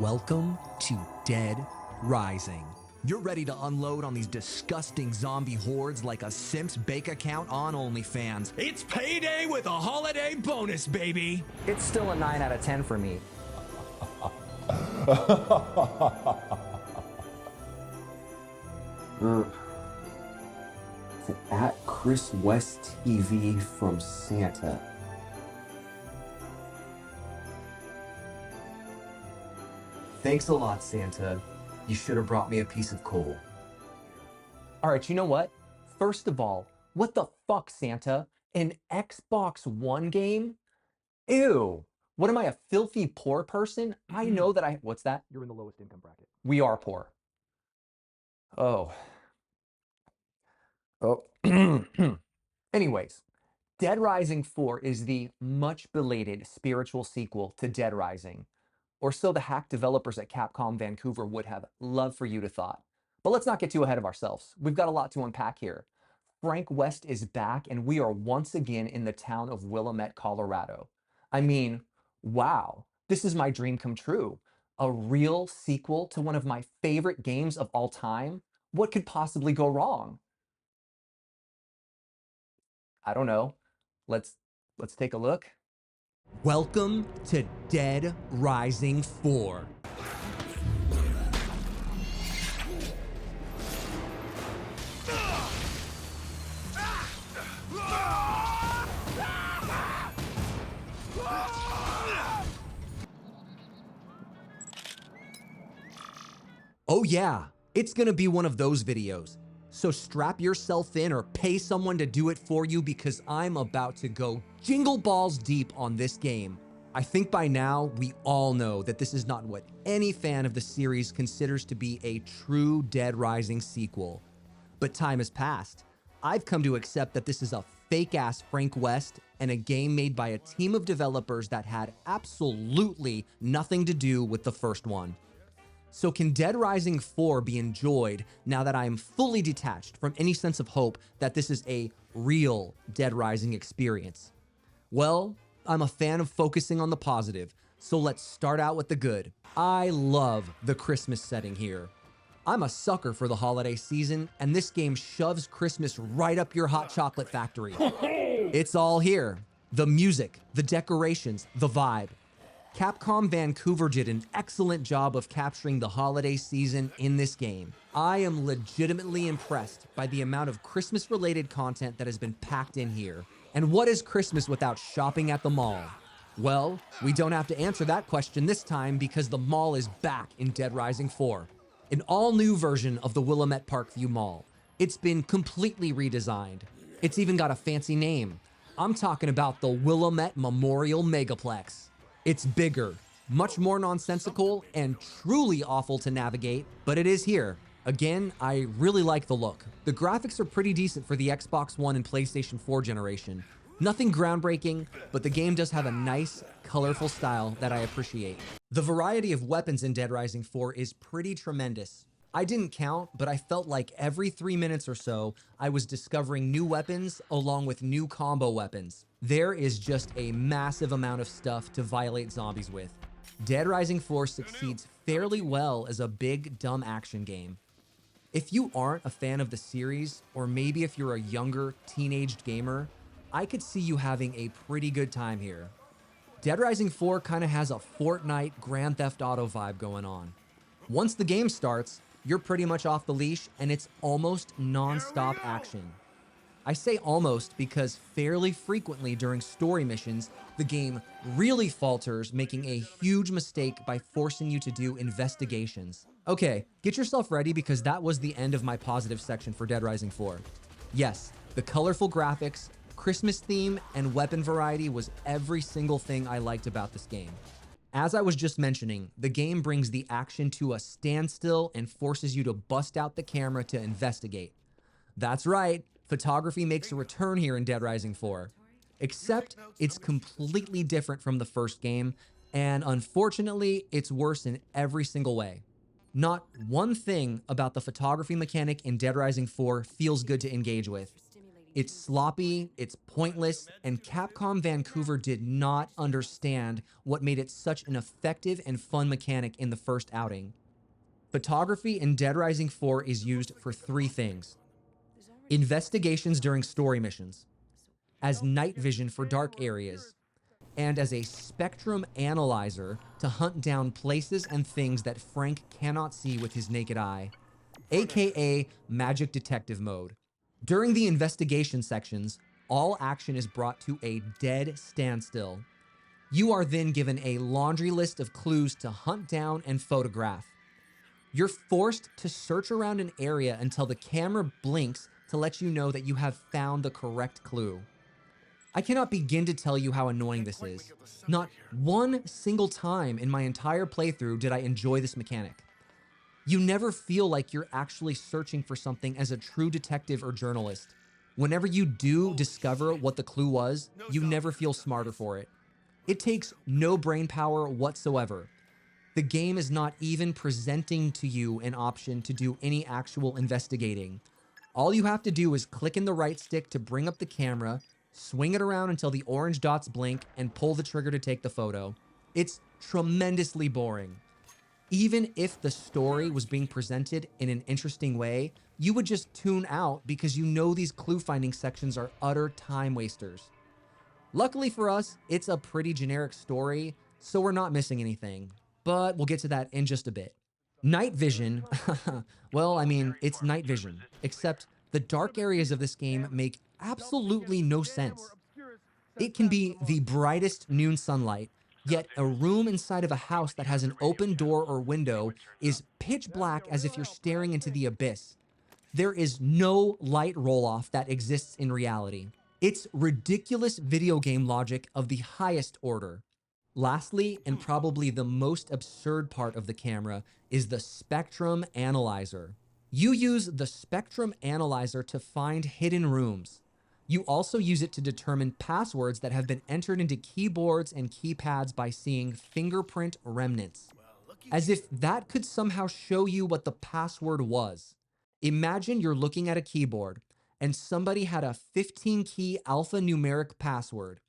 Welcome to Dead Rising. You're ready to unload on these disgusting zombie hordes like a simp's bank account on OnlyFans. It's payday with a holiday bonus, baby! It's still a 9 out of 10 for me. At Chris West TV from Santa. Thanks a lot, Santa. You should have brought me a piece of coal. All right, you know what? First of all, what the fuck, Santa? An Xbox One game? Ew. What am I, a filthy poor person? I know that what's that? You're in the lowest income bracket. We are poor. Oh. Anyways, Dead Rising 4 is the much belated spiritual sequel to Dead Rising, or so the hack developers at Capcom Vancouver would have loved for you to thought. But let's not get too ahead of ourselves. We've got a lot to unpack here. Frank West is back, and we are once again in the town of Willamette, Colorado. I mean, wow, this is my dream come true. A real sequel to one of my favorite games of all time? What could possibly go wrong? I don't know. Let's take a look. Welcome to Dead Rising 4. Oh yeah, it's gonna be one of those videos. So strap yourself in or pay someone to do it for you because I'm about to go jingle balls deep on this game. I think by now we all know that this is not what any fan of the series considers to be a true Dead Rising sequel. But time has passed. I've come to accept that this is a fake-ass Frank West and a game made by a team of developers that had absolutely nothing to do with the first one. So can Dead Rising 4 be enjoyed now that I am fully detached from any sense of hope that this is a real Dead Rising experience? Well, I'm a fan of focusing on the positive, so let's start out with the good. I love the Christmas setting here. I'm a sucker for the holiday season, and this game shoves Christmas right up your hot chocolate factory. It's all here. The music, the decorations, the vibe. Capcom Vancouver did an excellent job of capturing the holiday season in this game. I am legitimately impressed by the amount of Christmas-related content that has been packed in here. And what is Christmas without shopping at the mall? Well, we don't have to answer that question this time because the mall is back in Dead Rising 4. An all-new version of the Willamette Parkview Mall. It's been completely redesigned. It's even got a fancy name. I'm talking about the Willamette Memorial Megaplex. It's bigger, much more nonsensical, and truly awful to navigate, but it is here. Again, I really like the look. The graphics are pretty decent for the Xbox One and PlayStation 4 generation. Nothing groundbreaking, but the game does have a nice, colorful style that I appreciate. The variety of weapons in Dead Rising 4 is pretty tremendous. I didn't count, but I felt like every 3 minutes or so, I was discovering new weapons along with new combo weapons. There is just a massive amount of stuff to violate zombies with. Dead Rising 4 succeeds fairly well as a big, dumb action game. If you aren't a fan of the series, or maybe if you're a younger, teenaged gamer, I could see you having a pretty good time here. Dead Rising 4 kind of has a Fortnite Grand Theft Auto vibe going on. Once the game starts, you're pretty much off the leash and it's almost non-stop action. I say almost because fairly frequently during story missions, the game really falters, making a huge mistake by forcing you to do investigations. Okay, get yourself ready because that was the end of my positive section for Dead Rising 4. Yes, the colorful graphics, Christmas theme, and weapon variety was every single thing I liked about this game. As I was just mentioning, the game brings the action to a standstill and forces you to bust out the camera to investigate. That's right, photography makes a return here in Dead Rising 4. Except it's completely different from the first game, and unfortunately, it's worse in every single way. Not one thing about the photography mechanic in Dead Rising 4 feels good to engage with. It's sloppy, it's pointless, and Capcom Vancouver did not understand what made it such an effective and fun mechanic in the first outing. Photography in Dead Rising 4 is used for three things: investigations during story missions, as night vision for dark areas, and as a spectrum analyzer to hunt down places and things that Frank cannot see with his naked eye, aka magic detective mode. During the investigation sections, all action is brought to a dead standstill. You are then given a laundry list of clues to hunt down and photograph. You're forced to search around an area until the camera blinks to let you know that you have found the correct clue. I cannot begin to tell you how annoying this is. Not one single time in my entire playthrough did I enjoy this mechanic. You never feel like you're actually searching for something as a true detective or journalist. Whenever you do discover what the clue was, you never feel smarter for it. It takes no brain power whatsoever. The game is not even presenting to you an option to do any actual investigating. All you have to do is click in the right stick to bring up the camera, swing it around until the orange dots blink, and pull the trigger to take the photo. It's tremendously boring. Even if the story was being presented in an interesting way, you would just tune out because you know these clue finding sections are utter time wasters. Luckily for us, it's a pretty generic story, so we're not missing anything, but we'll get to that in just a bit. Night vision, well, I mean, it's night vision, except the dark areas of this game make absolutely no sense. It can be the brightest noon sunlight, yet a room inside of a house that has an open door or window is pitch black as if you're staring into the abyss. There is no light roll-off that exists in reality. It's ridiculous video game logic of the highest order. Lastly, and probably the most absurd part of the camera, is the spectrum analyzer. You use the spectrum analyzer to find hidden rooms. You also use it to determine passwords that have been entered into keyboards and keypads by seeing fingerprint remnants. As if that could somehow show you what the password was. Imagine you're looking at a keyboard and somebody had a 15-key alphanumeric password.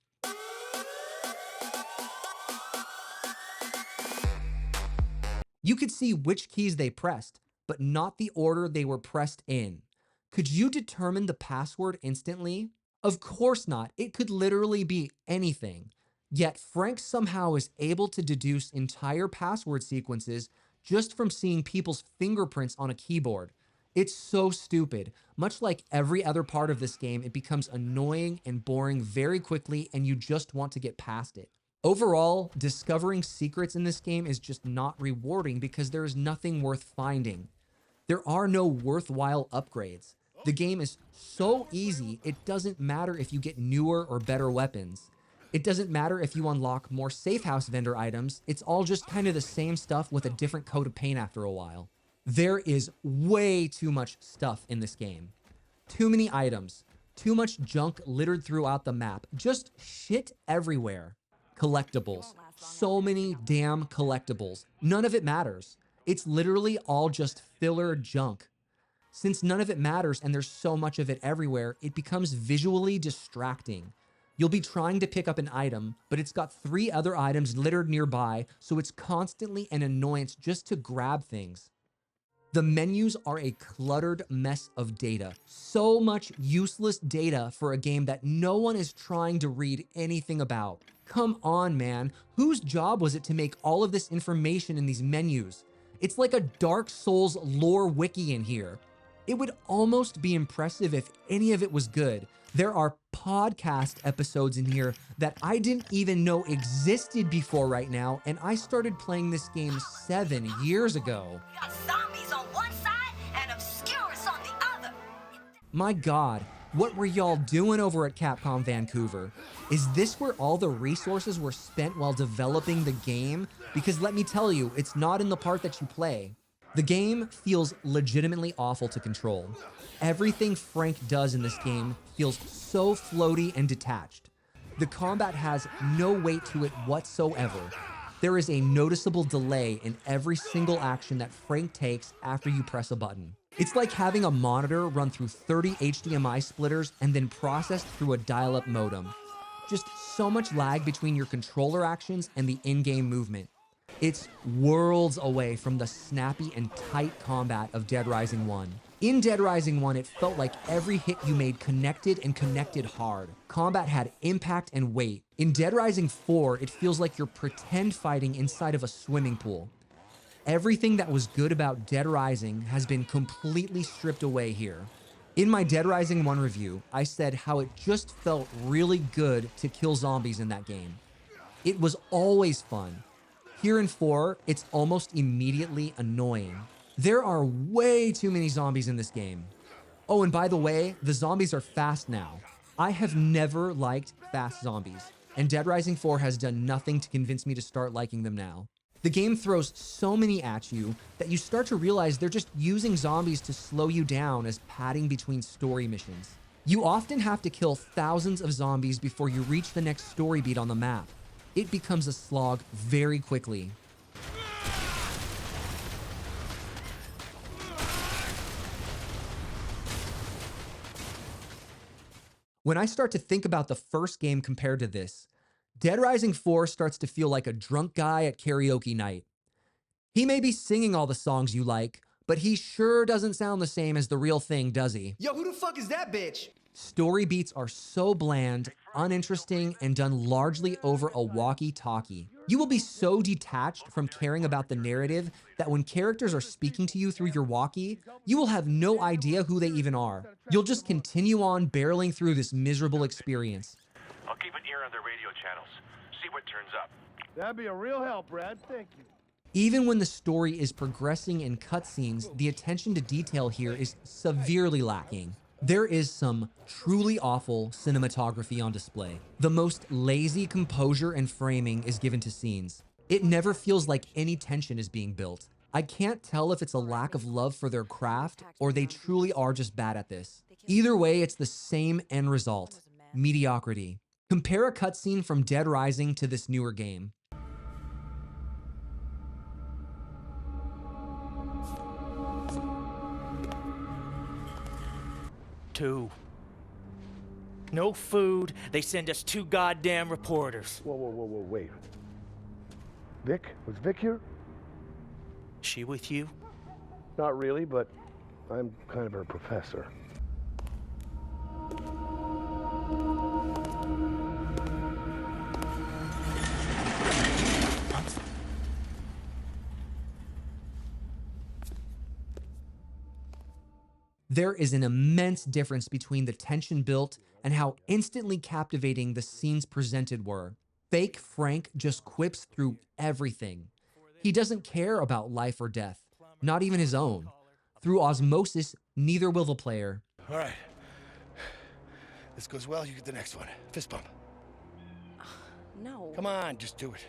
You could see which keys they pressed, but not the order they were pressed in. Could you determine the password instantly? Of course not. It could literally be anything. Yet Frank somehow is able to deduce entire password sequences just from seeing people's fingerprints on a keyboard. It's so stupid. Much like every other part of this game, it becomes annoying and boring very quickly, and you just want to get past it. Overall, discovering secrets in this game is just not rewarding because there is nothing worth finding. There are no worthwhile upgrades. The game is so easy, it doesn't matter if you get newer or better weapons. It doesn't matter if you unlock more safe house vendor items. It's all just kind of the same stuff with a different coat of paint after a while. There is way too much stuff in this game. Too many items, too much junk littered throughout the map, just shit everywhere. Collectibles, so many damn collectibles. None of it matters. It's literally all just filler junk. Since none of it matters and there's so much of it everywhere, it becomes visually distracting. You'll be trying to pick up an item, but it's got 3 other items littered nearby, so it's constantly an annoyance just to grab things. The menus are a cluttered mess of data. So much useless data for a game that no one is trying to read anything about. Come on, man. Whose job was it to make all of this information in these menus? It's like a Dark Souls lore wiki in here. It would almost be impressive if any of it was good. There are podcast episodes in here that I didn't even know existed before right now, and I started playing this game 7 years ago. Zombies on one side and obscures on the other. My God, what were y'all doing over at Capcom Vancouver? Is this where all the resources were spent while developing the game? Because let me tell you, it's not in the part that you play. The game feels legitimately awful to control. Everything Frank does in this game feels so floaty and detached. The combat has no weight to it whatsoever. There is a noticeable delay in every single action that Frank takes after you press a button. It's like having a monitor run through 30 HDMI splitters and then processed through a dial-up modem. Just so much lag between your controller actions and the in-game movement. It's worlds away from the snappy and tight combat of Dead Rising 1. In Dead Rising 1, it felt like every hit you made connected and connected hard. Combat had impact and weight. In Dead Rising 4, it feels like you're pretend fighting inside of a swimming pool. Everything that was good about Dead Rising has been completely stripped away here. In my Dead Rising 1 review, I said how it just felt really good to kill zombies in that game. It was always fun. Here in 4, it's almost immediately annoying. There are way too many zombies in this game. Oh, and by the way, the zombies are fast now. I have never liked fast zombies, and Dead Rising 4 has done nothing to convince me to start liking them now. The game throws so many at you that you start to realize they're just using zombies to slow you down as padding between story missions. You often have to kill thousands of zombies before you reach the next story beat on the map. It becomes a slog very quickly. When I start to think about the first game compared to this, Dead Rising 4 starts to feel like a drunk guy at karaoke night. He may be singing all the songs you like, but he sure doesn't sound the same as the real thing, does he? Yo, who the fuck is that bitch? Story beats are so bland, uninteresting, and done largely over a walkie-talkie. You will be so detached from caring about the narrative that when characters are speaking to you through your walkie, you will have no idea who they even are. You'll just continue on barreling through this miserable experience. I'll keep an ear on their radio channels. See what turns up. That'd be a real help, Brad. Thank you. Even when the story is progressing in cutscenes, the attention to detail here is severely lacking. There is some truly awful cinematography on display. The most lazy composure and framing is given to scenes. It never feels like any tension is being built. I can't tell if it's a lack of love for their craft or they truly are just bad at this. Either way, it's the same end result: mediocrity. Compare a cutscene from Dead Rising to this newer game. Two. No food. They send us 2 goddamn reporters. Whoa, wait. Vic? Was Vic here? She with you? Not really, but I'm kind of her professor. There is an immense difference between the tension built and how instantly captivating the scenes presented were. Fake Frank just quips through everything. He doesn't care about life or death, not even his own. Through osmosis, neither will the player. All right. This goes well, you get the next one. Fist bump. No. Come on, just do it.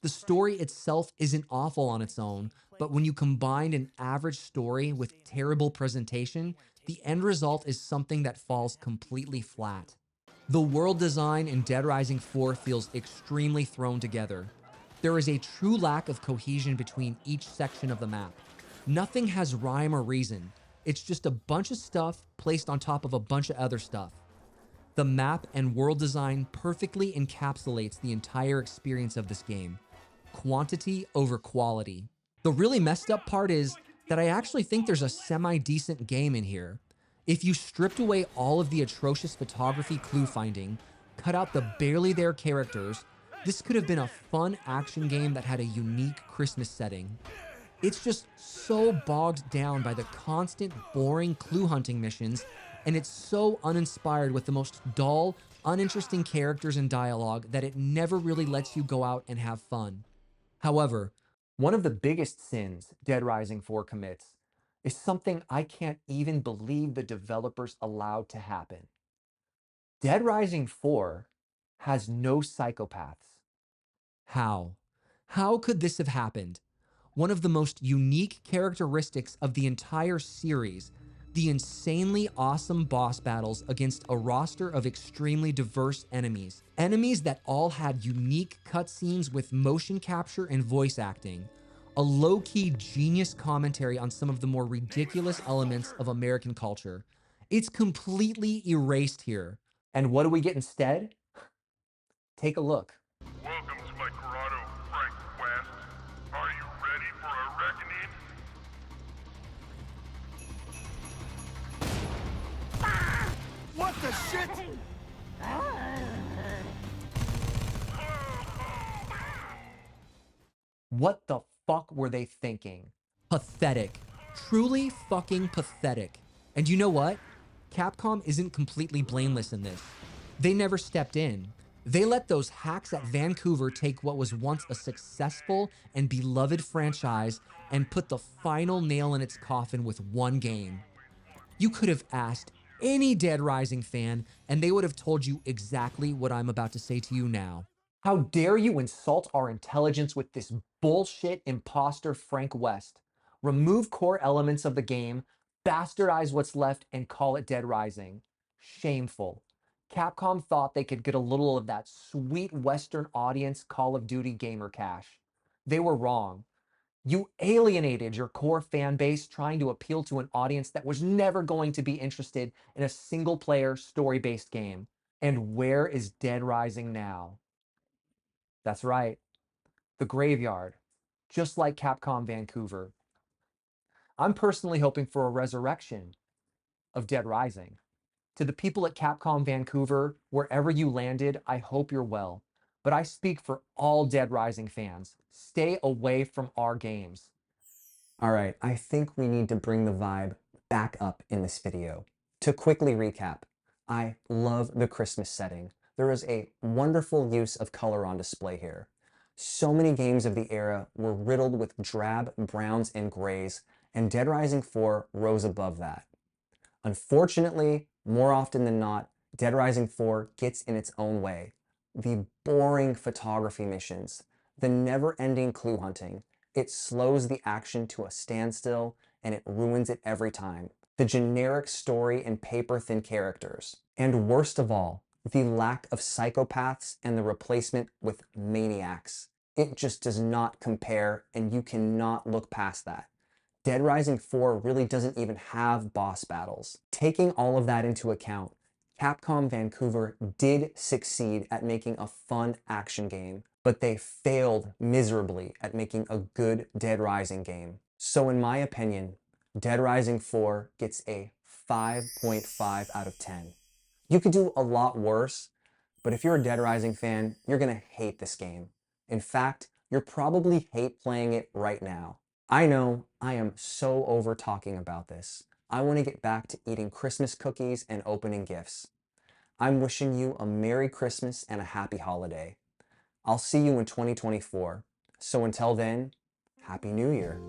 The story itself isn't awful on its own, but when you combine an average story with terrible presentation, the end result is something that falls completely flat. The world design in Dead Rising 4 feels extremely thrown together. There is a true lack of cohesion between each section of the map. Nothing has rhyme or reason. It's just a bunch of stuff placed on top of a bunch of other stuff. The map and world design perfectly encapsulates the entire experience of this game. Quantity over quality. The really messed up part is that I actually think there's a semi-decent game in here. If you stripped away all of the atrocious photography clue finding, cut out the barely there characters, this could have been a fun action game that had a unique Christmas setting. It's just so bogged down by the constant boring clue hunting missions, and it's so uninspired with the most dull, uninteresting characters and dialogue that it never really lets you go out and have fun. However, One of the biggest sins Dead Rising 4 commits is something I can't even believe the developers allowed to happen. Dead Rising 4 has no psychopaths. how? How could this have happened? One of the most unique characteristics of the entire series, the insanely awesome boss battles against a roster of extremely diverse enemies. Enemies that all had unique cutscenes with motion capture and voice acting. a low-key genius commentary on some of the more ridiculous elements of American culture. It's completely erased here. And what do we get instead? Take a look. Welcome to my grotto, Frank West. Are you ready for a reckoning? What the shit? What the fuck were they thinking? Pathetic. Truly fucking pathetic. And you know what? Capcom isn't completely blameless in this. They never stepped in. They let those hacks at Vancouver take what was once a successful and beloved franchise and put the final nail in its coffin with one game. You could have asked any Dead Rising fan, and they would have told you exactly what I'm about to say to you now. How dare you insult our intelligence with this bullshit imposter Frank West? Remove core elements of the game, bastardize what's left, and call it Dead Rising. Shameful. Capcom thought they could get a little of that sweet Western audience Call of Duty gamer cash. They were wrong. You alienated your core fan base trying to appeal to an audience that was never going to be interested in a single-player, story-based game. And where is Dead Rising now? That's right, the graveyard, just like Capcom Vancouver. I'm personally hoping for a resurrection of Dead Rising. To the people at Capcom Vancouver, wherever you landed, I hope you're well. But I speak for all Dead Rising fans. Stay away from our games. All right, I think we need to bring the vibe back up in this video. To quickly recap, I love the Christmas setting. There is a wonderful use of color on display here. So many games of the era were riddled with drab browns and grays, and Dead Rising 4 rose above that. Unfortunately, more often than not, Dead Rising 4 gets in its own way. The boring photography missions, the never-ending clue hunting, it slows the action to a standstill and it ruins it every time. The generic story and paper-thin characters. And worst of all, the lack of psychopaths and the replacement with maniacs. It just does not compare, and you cannot look past that. Dead Rising 4 really doesn't even have boss battles. Taking all of that into account, Capcom Vancouver did succeed at making a fun action game, but they failed miserably at making a good Dead Rising game. So in my opinion, Dead Rising 4 gets a 5.5 out of 10. You could do a lot worse, but if you're a Dead Rising fan, you're gonna hate this game. In fact, you'll probably hate playing it right now. I know I am so over talking about this. I want to get back to eating Christmas cookies and opening gifts. I'm wishing you a Merry Christmas and a Happy Holiday. I'll see you in 2024. So until then, Happy New Year.